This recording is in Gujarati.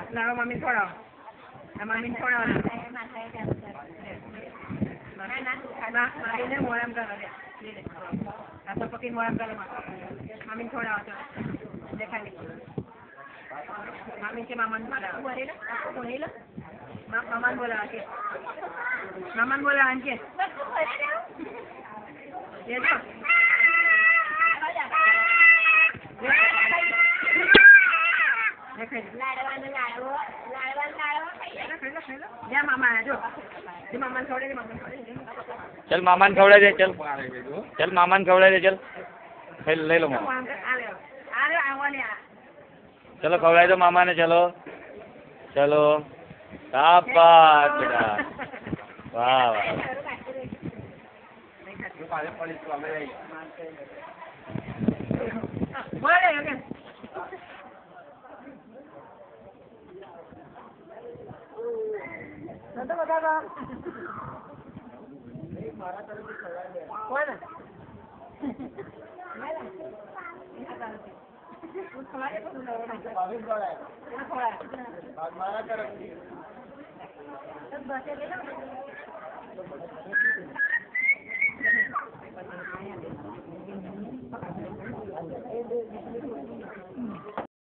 લાવો મમ્મી થોડા મમ્મી થોડા મામીને મોરામ કરો આ તો પકી મોરામ કરો મમ્મી થોડા દેખાડી મામી કે મામા મામા બોલાવા કે મામા બોલાવા કે चल मामान खवड़ा दे चल चल मामान खवड़ा दे चल ले लो मामा चलो खवड़ा दो मामा ने चलो चलो शाबाश बेटा वाह वाह મારા